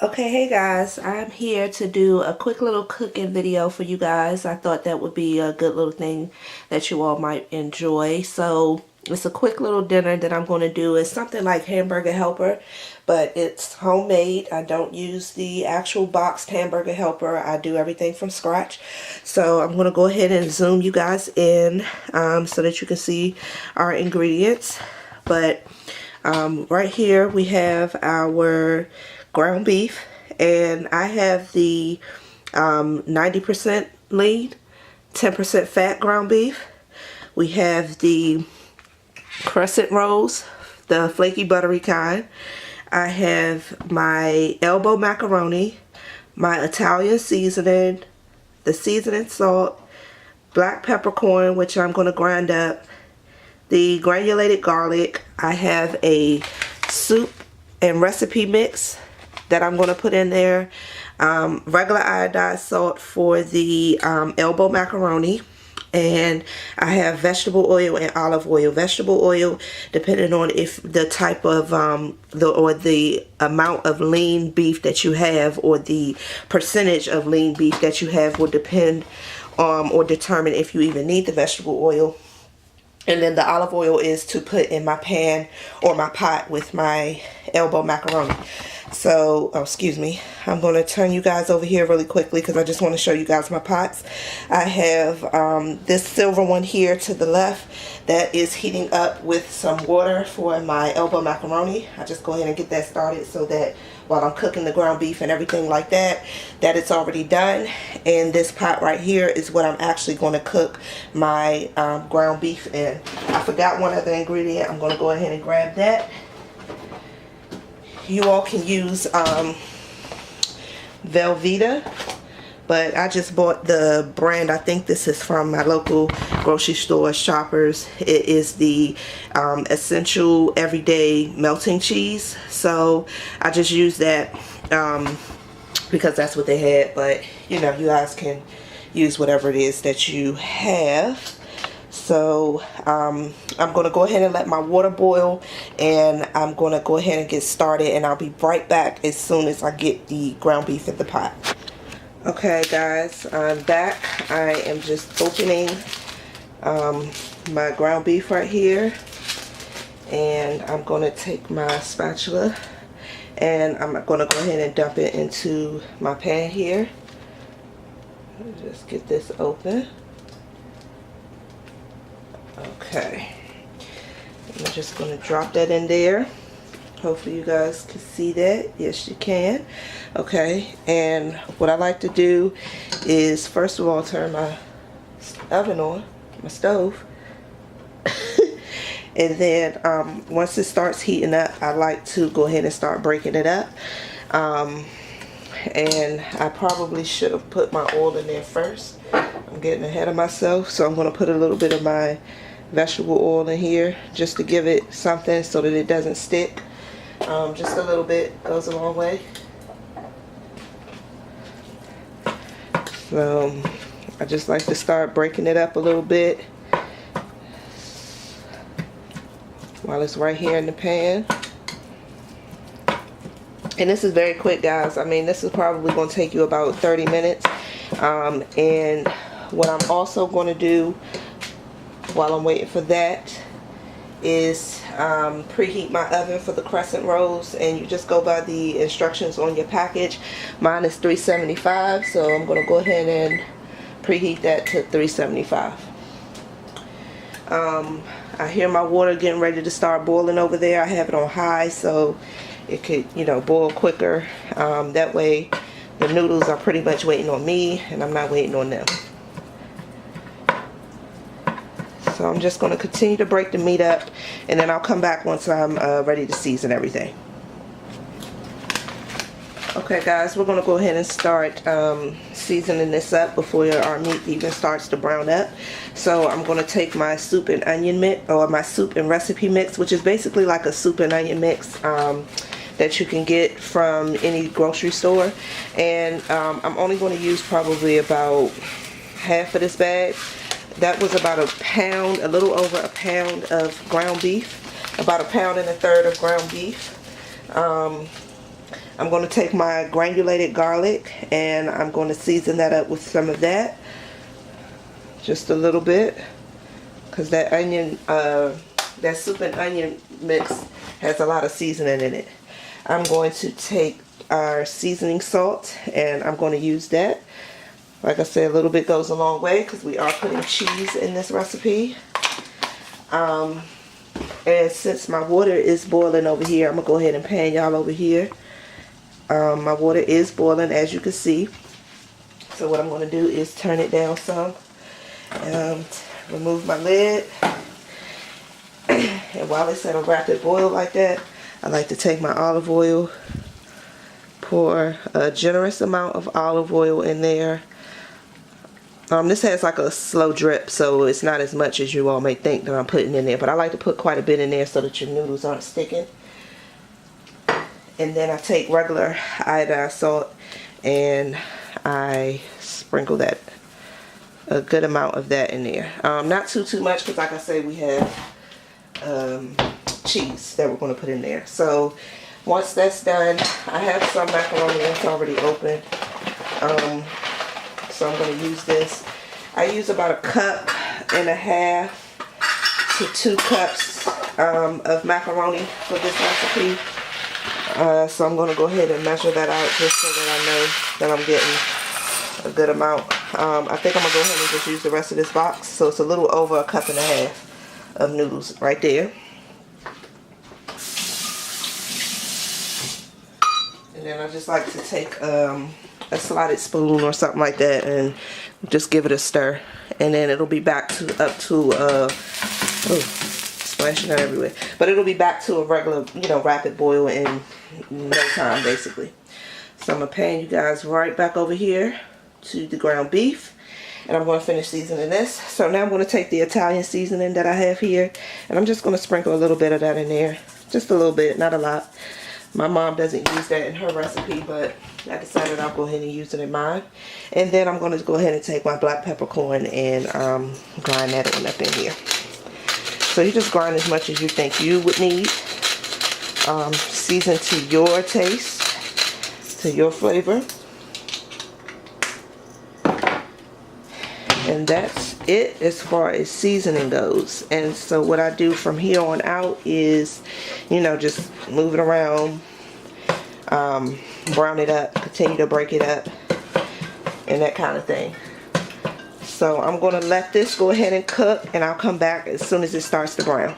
Okay, hey guys, I'm here to do a quick little cooking video for you guys. I thought that would be a good little thing that you all might enjoy. So it's a quick little dinner that I'm going to do. It's something like Hamburger Helper, but it's homemade. I don't use the actual boxed Hamburger Helper. I do everything from scratch. So I'm going to go ahead and zoom you guys in so that you can see our ingredients. But right here we have our ground beef, and I have the 90% lean, 10% fat ground beef. We have the crescent rolls, the flaky buttery kind. I have my elbow macaroni, my Italian seasoning, the seasoning salt, black peppercorn, which I'm going to grind up, the granulated garlic. I have a soup and recipe mix that I'm going to put in there, regular iodized salt for the elbow macaroni, and I have vegetable oil and olive oil. Vegetable oil, depending on if the type of the amount of lean beef that you have, or the percentage of lean beef that you have, will depend or determine if you even need the vegetable oil. And then the olive oil is to put in my pan or my pot with my elbow macaroni. So, excuse me, I'm going to turn you guys over here really quickly because I just want to show you guys my pots. I have this silver one here to the left that is heating up with some water for my elbow macaroni. I just go ahead and get that started so that while I'm cooking the ground beef and everything like that, that it's already done. And this pot right here is what I'm actually going to cook my ground beef in. I forgot one other ingredient. I'm going to go ahead and grab that. You all can use Velveeta, but I just bought the brand. I think this is from my local grocery store, Shoppers. It is the Essential Everyday Melting Cheese. So I just use that because that's what they had. But you know, you guys can use whatever it is that you have. So I'm going to go ahead and let my water boil, and I'm going to go ahead and get started, and I'll be right back as soon as I get the ground beef in the pot. Okay guys, I'm back. I am just opening my ground beef right here, and I'm going to take my spatula and I'm going to go ahead and dump it into my pan here. Just get this open. Okay, I'm just going to drop that in there. Hopefully you guys can see that. Yes, you can. Okay, and what I like to do is first of all turn my oven on, my stove. And then once it starts heating up, I like to go ahead and start breaking it up. And I probably should have put my oil in there first. I'm getting ahead of myself, so I'm going to put a little bit of my vegetable oil in here just to give it something so that it doesn't stick. Just a little bit goes a long way. So I just like to start breaking it up a little bit while it's right here in the pan. And this is very quick, guys. I mean, this is probably going to take you about 30 minutes. And what I'm also going to do while I'm waiting for that is preheat my oven for the crescent rolls, and you just go by the instructions on your package. Mine is 375, so I'm going to go ahead and preheat that to 375. I hear my water getting ready to start boiling over there. I have it on high so it could, you know, boil quicker. That way the noodles are pretty much waiting on me and I'm not waiting on them. So I'm just going to continue to break the meat up, and then I'll come back once I'm ready to season everything. Okay guys, we're going to go ahead and start seasoning this up before our meat even starts to brown up. So I'm going to take my soup and onion mix, or my soup and recipe mix, which is basically like a soup and onion mix that you can get from any grocery store. And I'm only going to use probably about half of this bag. That was about a pound, a little over a pound of ground beef. About 1.33 pounds of ground beef. I'm going to take my granulated garlic and I'm going to season that up with some of that. Just a little bit. Because that onion, that soup and onion mix has a lot of seasoning in it. I'm going to take our seasoning salt and I'm going to use that. Like I said, a little bit goes a long way because we are putting cheese in this recipe. And since my water is boiling over here, I'm going to go ahead and pan y'all over here. My water is boiling, as you can see. So what I'm going to do is turn it down some. Remove my lid. And while it's at a rapid boil like that, I like to take my olive oil, pour a generous amount of olive oil in there. This has like a slow drip, so it's not as much as you all may think that I'm putting in there. But I like to put quite a bit in there so that your noodles aren't sticking. And then I take regular iodized salt and I sprinkle that, a good amount of that in there. Not too much because like I say, we have cheese that we're going to put in there. So once that's done, I have some macaroni that's already open. So I'm going to use this. I use about 1.5 to 2 cups of macaroni for this recipe. So I'm going to go ahead and measure that out just so that I know that I'm getting a good amount. I think I'm going to go ahead and just use the rest of this box. So it's a little over 1.5 cups of noodles right there. And then I just like to take a slotted spoon or something like that and just give it a stir, and then it'll be back to splashing out everywhere, but it'll be back to a regular, rapid boil in no time basically. So I'm gonna pan you guys right back over here to the ground beef, and I'm going to finish seasoning this. So now I'm going to take the Italian seasoning that I have here, and I'm just going to sprinkle a little bit of that in there, just a little bit, not a lot. My mom doesn't use that in her recipe, but I decided I'll go ahead and use it in mine. And then I'm going to go ahead and take my black peppercorn and grind that on up in here. So you just grind as much as you think you would need. Season to your taste, to your flavor. And that's it as far as seasoning goes. And so what I do from here on out is, just move it around, brown it up, continue to break it up, and that kind of thing. So I'm going to let this go ahead and cook, and I'll come back as soon as it starts to brown.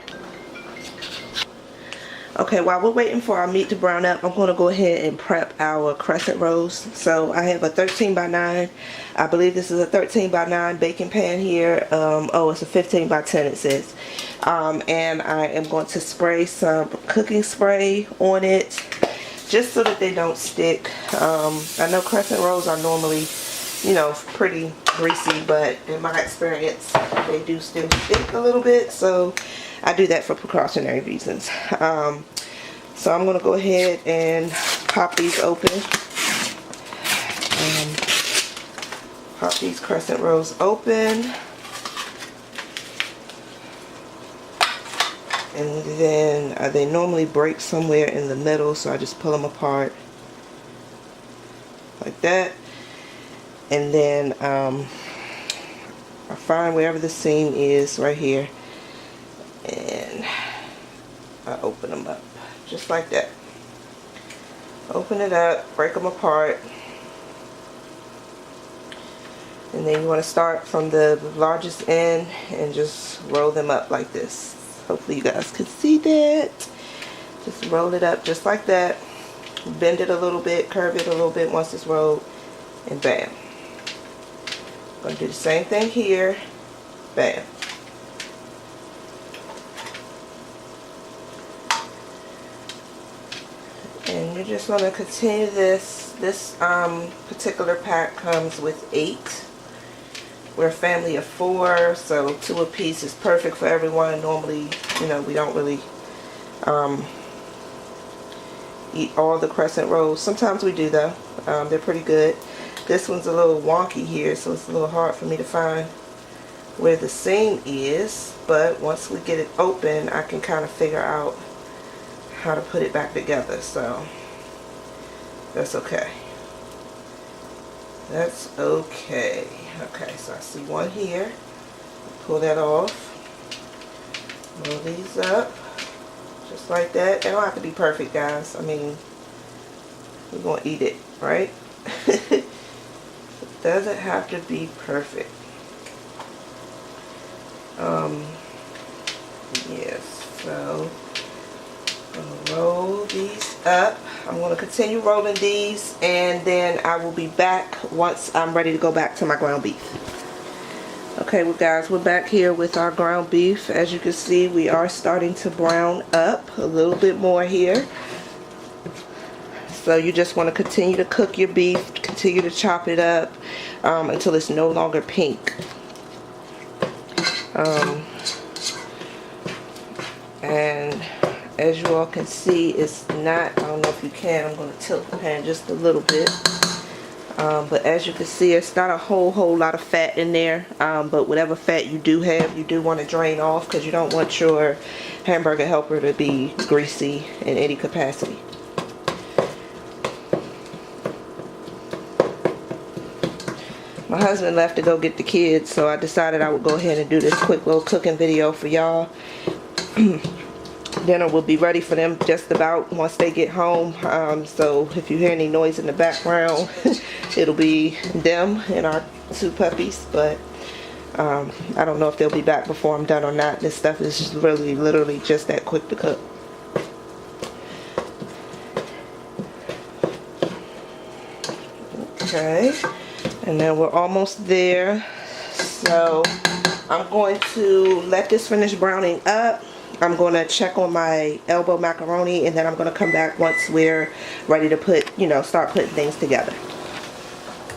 Okay, while we're waiting for our meat to brown up, I'm going to go ahead and prep our crescent rolls. So I have a 13 by 9. I believe this is a 13 by 9 baking pan here. It's a 15 by 10 it says. And I am going to spray some cooking spray on it just so that they don't stick. I know crescent rolls are normally, pretty greasy, but in my experience, they do still stick a little bit. So I do that for precautionary reasons. So I'm going to go ahead and pop these open. Pop these crescent rolls open. And then they normally break somewhere in the middle, so I just pull them apart like that. And then I find wherever the seam is right here, and I open them up just like that. Open it up, break them apart, and then you want to start from the largest end and just roll them up like this. Hopefully you guys can see that. Just roll it up just like that. Bend it a little bit, curve it a little bit once it's rolled, and bam. I'm going to do the same thing here. Bam. And you're just going to continue this. This particular pack comes with 8. We're a family of 4, so 2 apiece is perfect for everyone. Normally, we don't really eat all the crescent rolls. Sometimes we do though. They're pretty good. This one's a little wonky here, so it's a little hard for me to find where the seam is, but once we get it open, I can kind of figure out how to put it back together, so that's okay. That's okay. Okay, so I see one here. Pull that off. Roll these up. Just like that. They don't have to be perfect, guys. I mean, we're going to eat it, right? It doesn't have to be perfect. Yes, so I'm going to roll these up. I'm going to continue rolling these, and then I will be back once I'm ready to go back to my ground beef. Okay, well guys, we're back here with our ground beef. As you can see, we are starting to brown up a little bit more here. So you just want to continue to cook your beef, continue to chop it up until it's no longer pink. And as you all can see, it's not, I don't know if you can, I'm going to tilt the pan just a little bit. But as you can see, it's not a whole lot of fat in there. But whatever fat you do have, you do want to drain off, because you don't want your hamburger helper to be greasy in any capacity. My husband left to go get the kids, so I decided I would go ahead and do this quick little cooking video for y'all. Dinner will be ready for them just about once they get home. So if you hear any noise in the background, it'll be them and our two puppies. But I don't know if they'll be back before I'm done or not. This stuff is just really, literally just that quick to cook. Okay, and then we're almost there. So I'm going to let this finish browning up. I'm going to check on my elbow macaroni, and then I'm going to come back once we're ready to put, start putting things together.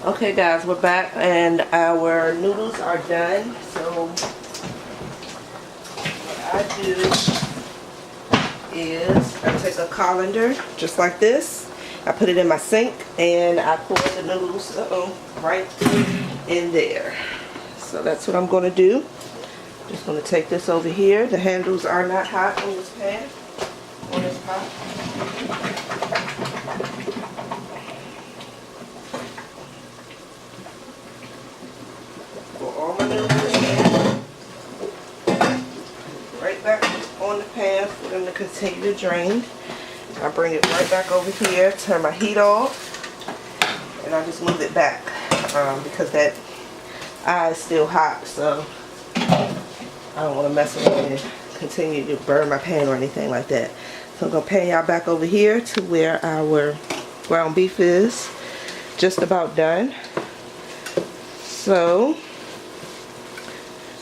Okay guys, we're back and our noodles are done. So what I do is I take a colander just like this. I put it in my sink and I pour the noodles right in there. So that's what I'm going to do. Just going to take this over here. The handles are not hot on this pan, on this pot. Pour all my noodles in. Right back on the pan for them to continue to drain. I bring it right back over here, turn my heat off, and I just move it back because that eye is still hot, so I don't want to mess around and continue to burn my pan or anything like that. So I'm going to pan y'all back over here to where our ground beef is just about done. So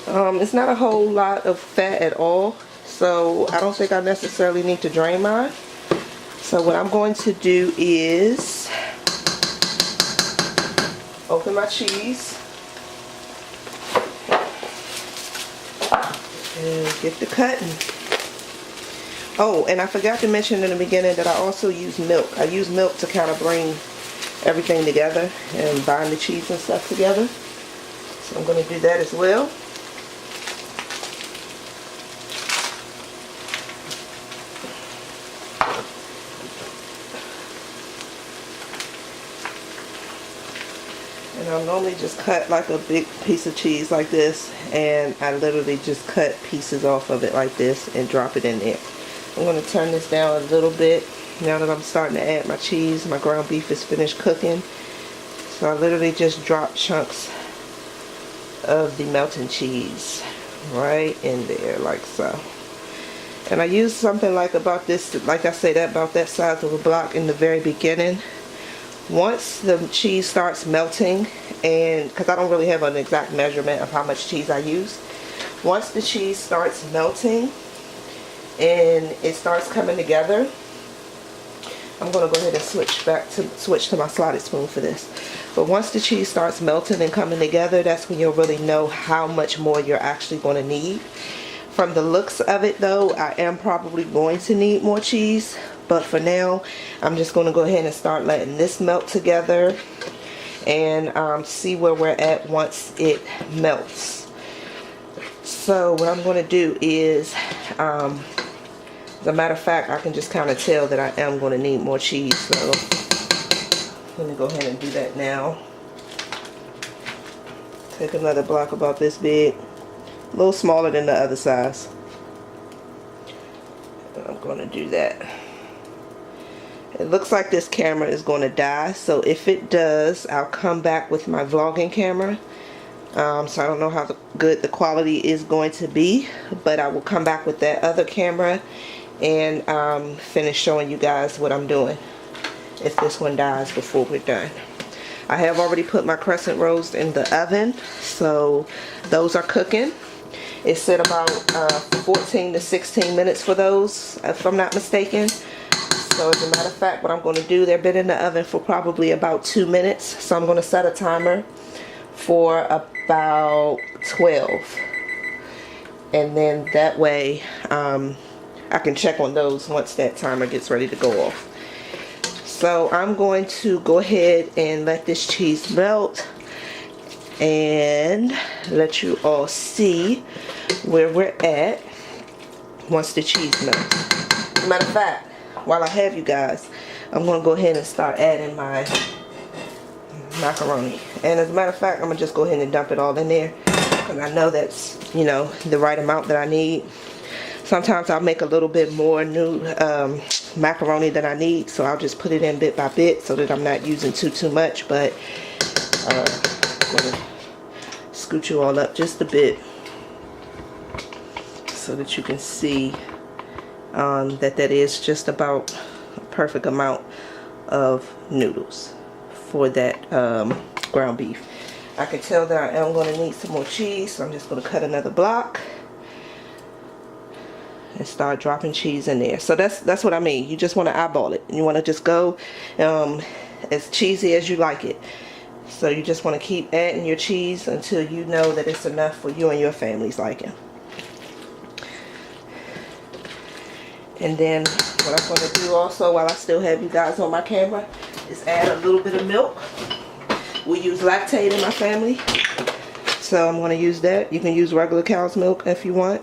it's not a whole lot of fat at all, so I don't think I necessarily need to drain mine. So what I'm going to do is open my cheese and get the cutting. Oh, and I forgot to mention in the beginning that I also use milk. I use milk to kind of bring everything together and bind the cheese and stuff together. So I'm going to do that as well. And I'll normally just cut like a big piece of cheese like this, and I literally just cut pieces off of it like this and drop it in there. I'm going to turn this down a little bit now that I'm starting to add my cheese. My ground beef is finished cooking. So I literally just drop chunks of the melting cheese right in there like so. And I use something like about this, like I said, about that size of a block in the very beginning. Once the cheese starts melting, and because I don't really have an exact measurement of how much cheese I use, once the cheese starts melting and it starts coming together, I'm going to go ahead and switch to my slotted spoon for this. But once the cheese starts melting and coming together, that's when you'll really know how much more you're actually going to need. From the looks of it though, I am probably going to need more cheese, but for now I'm just going to go ahead and start letting this melt together and see where we're at once it melts. So what I'm going to do is, as a matter of fact, I can just kind of tell that I am going to need more cheese, so let me go ahead and do that now. Take another block about this big, a little smaller than the other size. And I'm going to do that. It looks like this camera is going to die, so if it does, I'll come back with my vlogging camera. So I don't know how good the quality is going to be, but I will come back with that other camera and finish showing you guys what I'm doing if this one dies before we're done. I have already put my crescent rolls in the oven, so those are cooking. It said about 14 to 16 minutes for those, if I'm not mistaken. So as a matter of fact, what I'm going to do, they've been in the oven for probably about 2 minutes, so I'm going to set a timer for about 12, and then that way I can check on those once that timer gets ready to go off. So I'm going to go ahead and let this cheese melt and let you all see where we're at once the cheese melts. Matter of fact, while I have you guys, I'm going to go ahead and start adding my macaroni. And as a matter of fact, I'm going to just go ahead and dump it all in there, because I know that's, you know, the right amount that I need. Sometimes I'll make a little bit more new macaroni than I need, so I'll just put it in bit by bit so that I'm not using too much. But I'm going to scoot you all up just a bit so that you can see that is just about a perfect amount of noodles for that ground beef. I can tell that I am going to need some more cheese, so I'm just going to cut another block and start dropping cheese in there. So that's what I mean. You just want to eyeball it. You want to just go as cheesy as you like it. So you just want to keep adding your cheese until you know that it's enough for you and your family's liking. And then what I'm going to do also, while I still have you guys on my camera, is add a little bit of milk. We use Lactaid in my family, so I'm going to use that. You can use regular cow's milk if you want.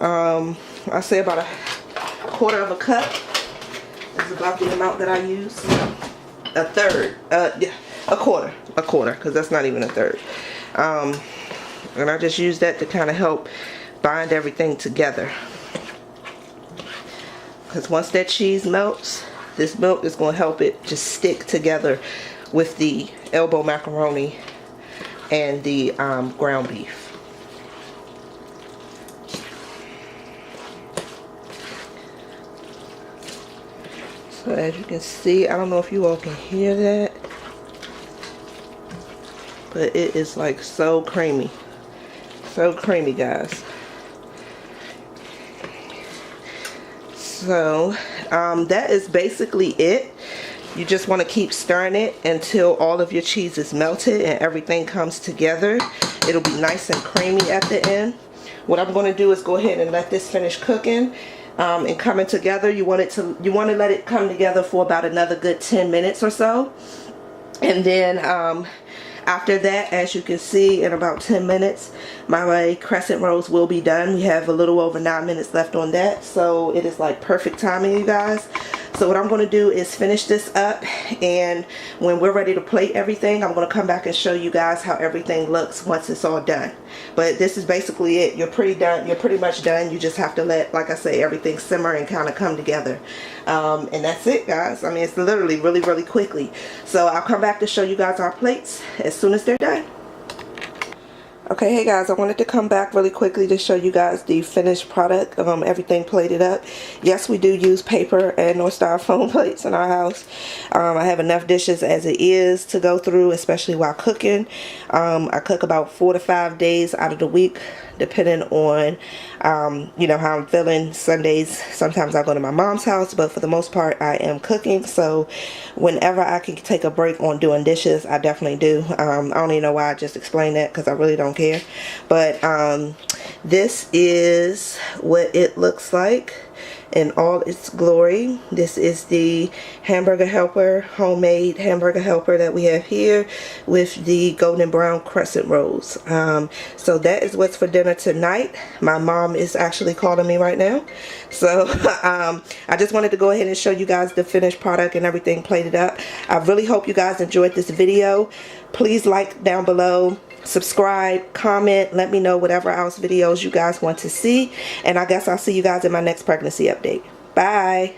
I say about a quarter of a cup is about the amount that I use. A third, yeah, a quarter, because that's not even a third. And I just use that to kind of help bind everything together. Because once that cheese melts, this milk is going to help it just stick together with the elbow macaroni and the ground beef. So as you can see, I don't know if you all can hear that, but it is like so creamy. So creamy, guys. So that is basically it. You just want to keep stirring it until all of your cheese is melted and everything comes together. It'll be nice and creamy at the end. What I'm going to do is go ahead and let this finish cooking and coming together. You want to let it come together for about another good 10 minutes or so. And then after that, as you can see, in about 10 minutes, my crescent rolls will be done. We have a little over 9 minutes left on that, so it is like perfect timing, you guys. So what I'm going to do is finish this up, and when we're ready to plate everything, I'm going to come back and show you guys how everything looks once it's all done. But this is basically it. You're pretty much done. You just have to let, like I say, everything simmer and kind of come together. And that's it, guys. I mean, it's literally really quickly. So I'll come back to show you guys our plates as soon as they're done. Okay, hey guys, I wanted to come back really quickly to show you guys the finished product, everything plated up. Yes, we do use paper and or styrofoam plates in our house. I have enough dishes as it is to go through, especially while cooking. I cook about 4 to 5 days out of the week, depending on you know, how I'm feeling. Sundays, sometimes I go to my mom's house, but for the most part, I am cooking. So whenever I can take a break on doing dishes, I definitely do. I don't even know why I just explained that, because I really don't care. But this is what it looks like. in all its glory. This is the Hamburger Helper, homemade Hamburger Helper that we have here with the golden brown crescent rolls. So that is what's for dinner tonight. My mom is actually calling me right now. So I just wanted to go ahead and show you guys the finished product and everything plated up. I really hope you guys enjoyed this video. Please like down below, subscribe, comment, let me know whatever else videos you guys want to see, and I guess I'll see you guys in my next pregnancy update. Bye.